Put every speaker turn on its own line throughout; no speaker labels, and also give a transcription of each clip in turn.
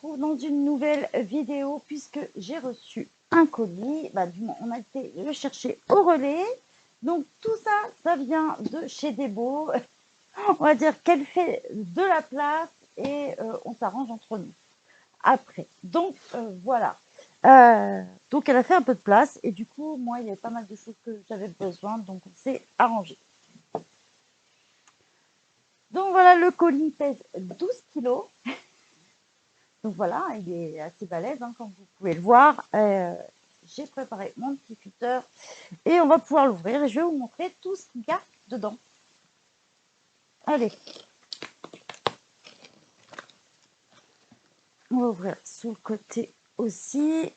retrouve dans une nouvelle vidéo puisque j'ai reçu un colis. Du moins, on a été le chercher au relais. Donc tout ça, ça vient de chez Debo. On va dire qu'elle fait de la place et on s'arrange entre nous après. Donc voilà. Donc elle a fait un peu de place et du coup, moi, il y avait pas mal de choses que j'avais besoin, donc on s'est arrangé. Donc voilà, le colis pèse 12 kilos. Donc voilà, il est assez balèze, hein, comme vous pouvez le voir. J'ai préparé mon petit cutter et on va pouvoir l'ouvrir et je vais vous montrer tout ce qu'il y a dedans. Allez. On va ouvrir sous le côté aussi.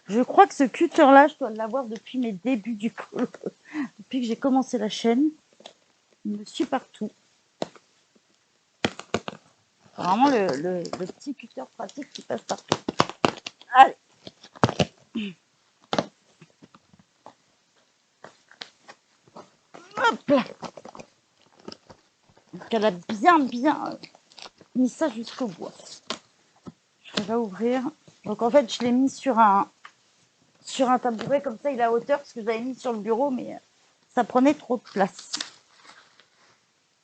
Je crois que ce cutter-là, je dois l'avoir depuis mes débuts du coup. Depuis que j'ai commencé la chaîne. Il me suit partout. Vraiment le petit cutter pratique qui passe partout. Allez. Hop là. Donc elle a bien mis ça jusqu'au bout. Je vais ouvrir. Donc en fait, je l'ai mis sur un tabouret, comme ça il est à hauteur, parce que je l'avais mis sur le bureau, mais ça prenait trop de place.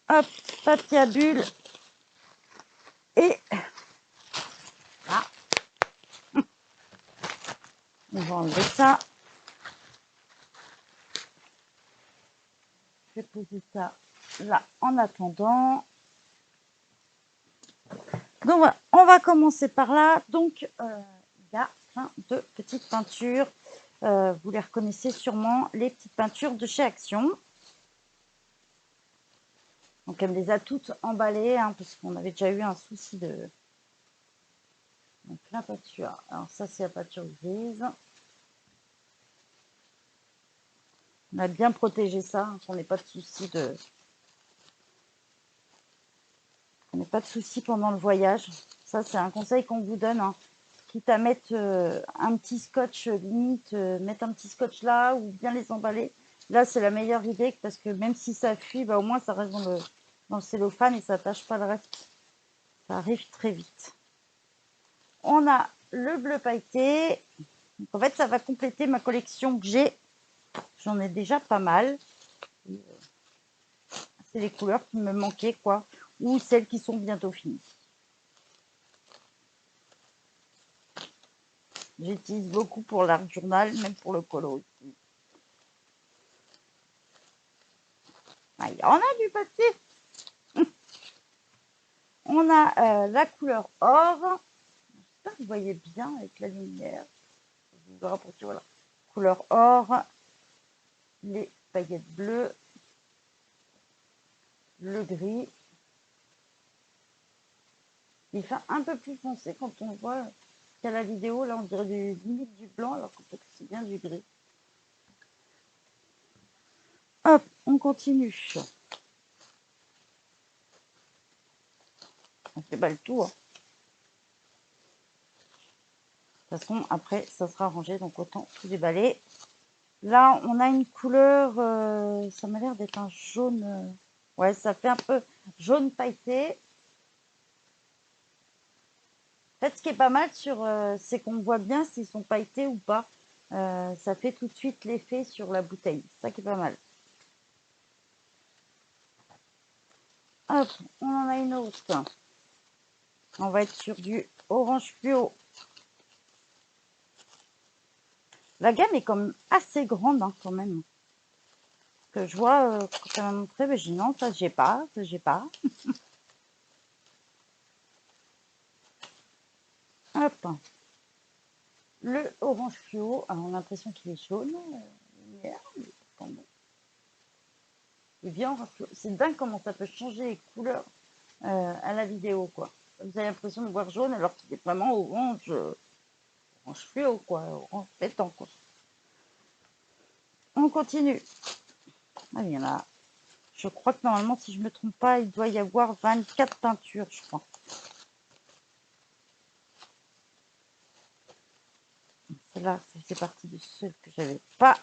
Hop, papier à bulles. Et là, on va enlever ça. Je vais poser ça là en attendant. Donc voilà, on va commencer par là. Donc il y a plein de petites peintures. Vous les reconnaissez sûrement, les petites peintures de chez Action. Donc elle me les a toutes emballées, hein, parce qu'on avait déjà eu un souci de... Donc la peinture, alors ça c'est la peinture grise. On a bien protégé ça, hein, qu'on n'ait pas de souci de... On n'ait pas de souci pendant le voyage. Ça c'est un conseil qu'on vous donne, hein. Quitte à mettre un petit scotch, limite, mettre un petit scotch là, ou bien les emballer. Là c'est la meilleure idée, parce que même si ça fuit, au moins ça reste dans le cellophane et ça tâche pas le reste. Ça arrive très vite. On a le bleu pailleté. Donc, en fait, ça va compléter ma collection que j'ai. J'en ai déjà pas mal. C'est les couleurs qui me manquaient, quoi. Ou celles qui sont bientôt finies. J'utilise beaucoup pour l'art journal, même pour le colo aussi. Ah, il y en a du papier. On a la couleur or. J'espère que vous voyez bien avec la lumière. Je vous rapprocher, voilà. Couleur or. Les paillettes bleues. Le gris. Il fait un peu plus foncé quand on voit qu'à la vidéo. Là, on dirait limite du blanc, alors qu'en fait, c'est bien du gris. Hop, on continue. On fait pas le tour. De toute façon, après, ça sera rangé, donc autant tout déballer. Là, on a une couleur, ça m'a l'air d'être un jaune. Ouais, ça fait un peu jaune pailleté. En fait, ce qui est pas mal c'est qu'on voit bien s'ils sont pailletés ou pas. Ça fait tout de suite l'effet sur la bouteille. C'est ça qui est pas mal. Hop, on en a une autre. On va être sur du orange fluo. La gamme est quand même assez grande, hein, quand même. Que je vois quand elle m'a montré, mais j'ai dit non, ça j'ai pas, ça j'ai pas. Hop. Le orange fluo, alors on a l'impression qu'il est jaune. Il vient orange fluo. C'est dingue comment ça peut changer les couleurs à la vidéo, quoi. Vous avez l'impression de voir jaune alors qu'il est vraiment orange, orange fluo, quoi, orange pétant, quoi. On continue. Ah, il y en a. Je crois que normalement, si je ne me trompe pas, il doit y avoir 24 peintures, je crois. Celle-là, c'est partie de celles que j'avais pas.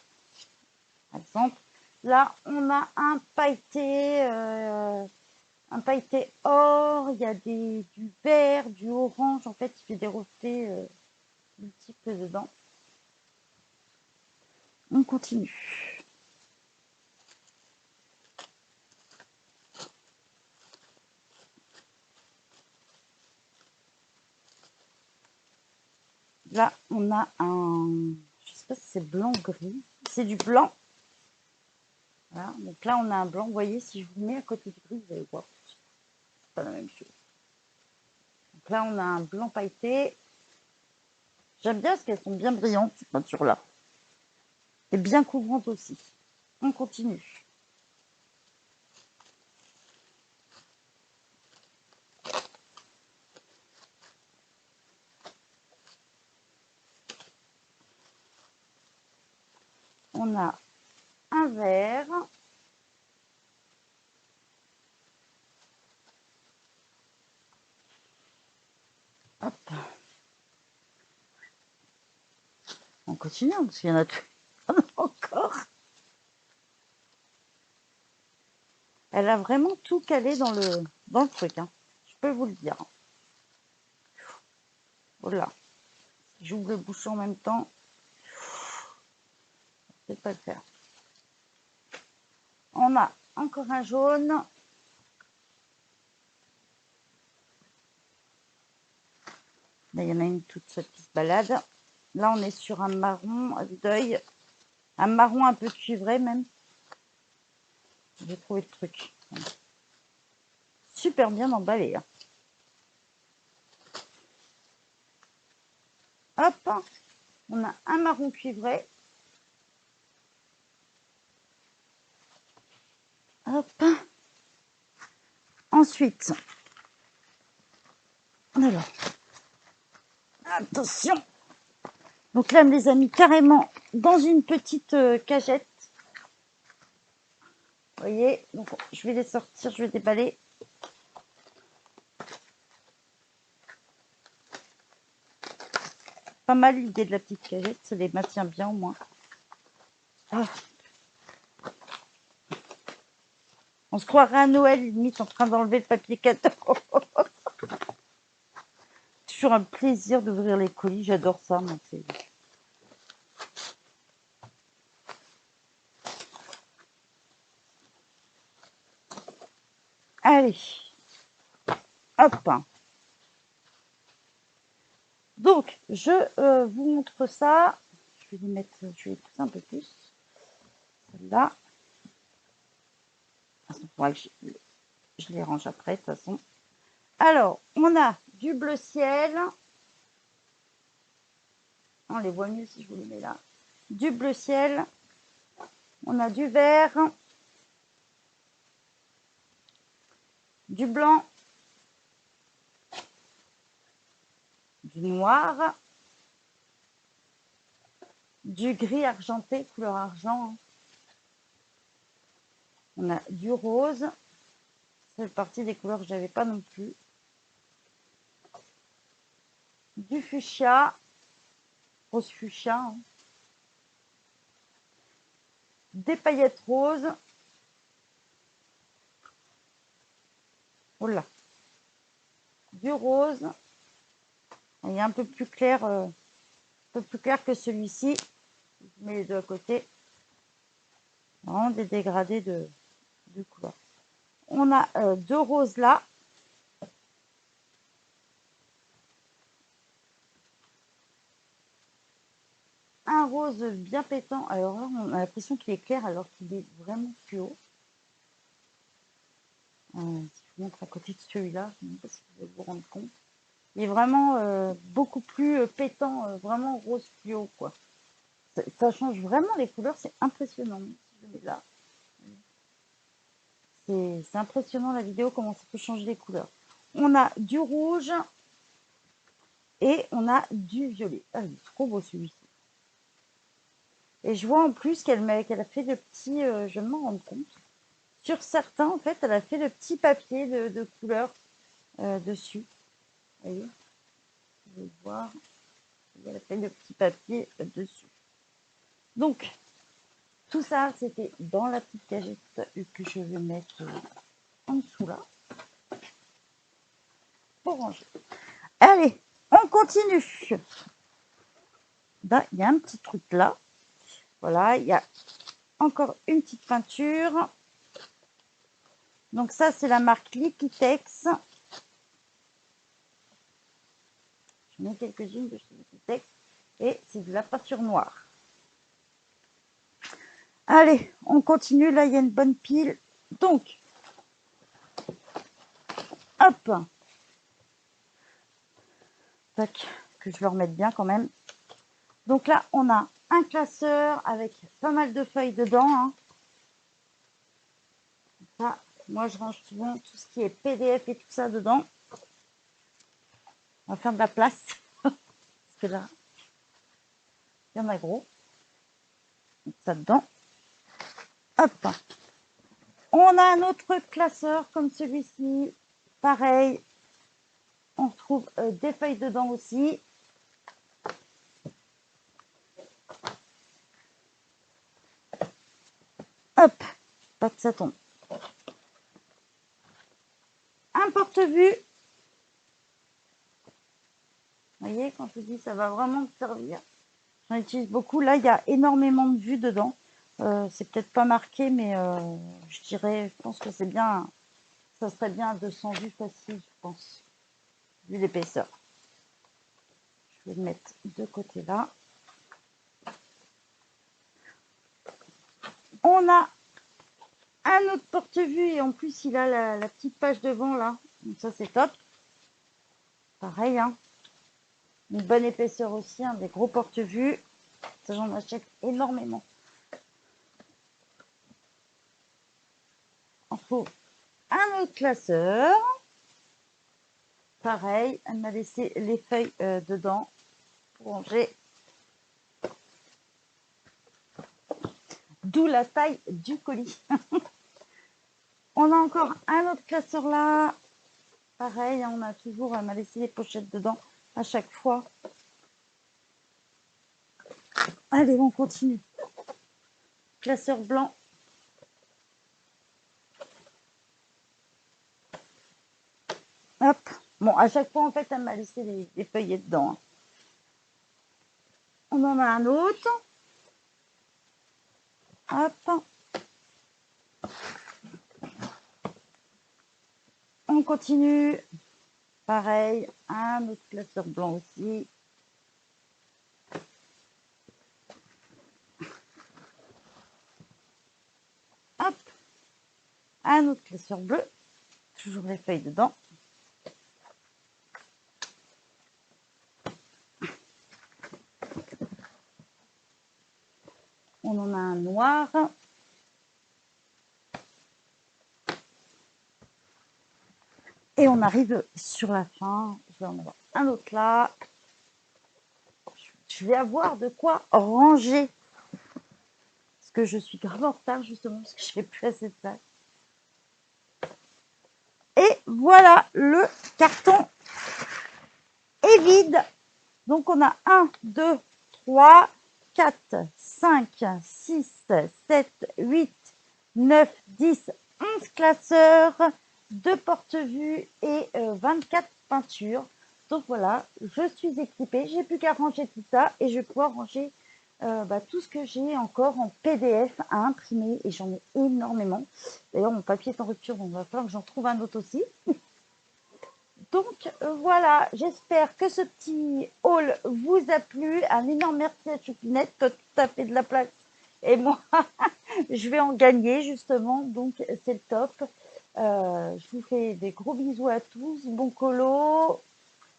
Par exemple, là, on a un pailleté, un pailleté or, il y a du vert, du orange. En fait, il fait des reflets multiples dedans. On continue. Là, on a un... Je sais pas si c'est blanc ou gris. C'est du blanc. Voilà. Donc là, on a un blanc. Vous voyez, si je vous mets à côté du gris, vous allez voir. C'est pas la même chose. Donc là, on a un blanc pailleté. J'aime bien parce qu'elles sont bien brillantes, ces peintures-là. Et bien couvrantes aussi. On continue. On a un vert. Hop. On continue, parce qu'il y en a tout. Encore. Elle a vraiment tout calé dans le truc. Hein. Je peux vous le dire. Voilà. J'ouvre le bouchon en même temps. Je ne vais pas le faire. On a encore un jaune. Là, il y en a une toute seule qui se balade. Là, on est sur un marron d'œil. Un marron un peu cuivré même. J'ai trouvé le truc. Super bien emballé. Hein. Hop. On a un marron cuivré. Hop. Ensuite. Alors. Attention. Donc là, elle me les a mis carrément dans une petite cagette. Vous voyez, donc je vais les sortir, je vais déballer. Pas mal l'idée de la petite cagette, ça les maintient bien au moins. Ah. On se croirait à Noël, limite en train d'enlever le papier cadeau. Toujours un plaisir d'ouvrir les colis, j'adore ça. Moi, allez, hop. Donc, je vous montre ça. Je vais les mettre, je vais les pousser un peu plus. Celle-là. Je les range après, de toute façon. Alors, on a du bleu ciel. On les voit mieux si je vous les mets là. Du bleu ciel. On a du vert. Du blanc. Du noir. Du gris argenté, couleur argent. On a du rose. Ça fait partie des couleurs que je n'avais pas non plus. Du fuchsia. Rose fuchsia. Hein. Des paillettes roses. Oh là. Du rose. Il est un peu plus clair, que celui-ci. Je mets les deux à côté. Vraiment des dégradés de couleurs. On a deux roses là. Un rose bien pétant. Alors là, on a l'impression qu'il est clair alors qu'il est vraiment fluo. Si je vous montre à côté de celui-là, je ne sais pas si vous allez vous rendre compte. Il est vraiment beaucoup plus pétant, vraiment rose fluo, quoi. Ça change vraiment les couleurs, c'est impressionnant. Si je mets là, c'est impressionnant la vidéo, comment ça peut changer les couleurs. On a du rouge et on a du violet. Ah, il est trop beau celui-ci. Et je vois en plus qu'elle a fait de petits, je vais m'en rendre compte. Sur certains, en fait, elle a fait de petits papiers de couleurs dessus. Vous voyez, vous pouvez voir. Elle a fait de petits papiers dessus. Donc, tout ça, c'était dans la petite cagette que je vais mettre en dessous là. pour ranger. Allez, on continue. Là, il y a un petit truc là. Voilà, il y a encore une petite peinture. Donc ça, c'est la marque Liquitex. Je mets quelques-unes de chez Liquitex. Et c'est de la peinture noire. Allez, on continue. Là, il y a une bonne pile. Donc, hop. Tac, que je le remette bien quand même. Donc là, on a un classeur avec pas mal de feuilles dedans. Hein. Ça, moi, je range souvent tout ce qui est PDF et tout ça dedans. On va faire de la place. Parce que là, il y en a gros. Donc ça dedans. Hop. On a un autre classeur comme celui-ci. Pareil. On retrouve des feuilles dedans aussi. Hop. Pas que ça tombe. Un porte-vue. Vous voyez, quand je vous dis ça va vraiment me servir. J'en utilise beaucoup. Là, il y a énormément de vues dedans. C'est peut-être pas marqué, mais je dirais, je pense que c'est bien. Ça serait bien à 200 vues facile, je pense, vu l'épaisseur. Je vais le mettre de côté là. On a un autre porte-vue et en plus, il a la petite page devant là. Donc ça, c'est top. Pareil, hein. Une bonne épaisseur aussi, hein, des gros porte-vue. Ça, j'en achète énormément. On trouve un autre classeur. Pareil, elle m'a laissé les feuilles dedans pour ranger. D'où la taille du colis. On a encore un autre classeur là. Pareil, on a toujours, elle m'a laissé les pochettes dedans à chaque fois. Allez, on continue. Classeur blanc. Hop. Bon, à chaque fois, en fait, elle m'a laissé les feuillets dedans. On en a un autre. Hop. On continue. Pareil, un autre classeur blanc aussi. Hop. Un autre classeur bleu. Toujours les feuilles dedans. On en a un noir. Et on arrive sur la fin. Je vais en avoir un autre là. Je vais avoir de quoi ranger. Parce que je suis grave en retard justement parce que je fais plus assez de place. Et voilà, le carton est vide. Donc on a 1, 2, 3, 4, 5, 6, 7, 8, 9, 10, 11 classeurs, 2 porte-vues et 24 peintures. Donc voilà, je suis équipée. J'ai plus qu'à ranger tout ça et je vais pouvoir ranger tout ce que j'ai encore en PDF à imprimer. Et j'en ai énormément. D'ailleurs, mon papier est en rupture, donc il va falloir que j'en trouve un autre aussi. Donc voilà, j'espère que ce petit haul vous a plu. Un énorme merci à Choupinette, toi tout à fait de la place. Et moi, je vais en gagner justement, donc c'est le top. Je vous fais des gros bisous à tous, bon colo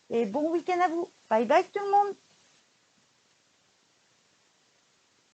et bon week-end à vous. Bye bye tout le monde.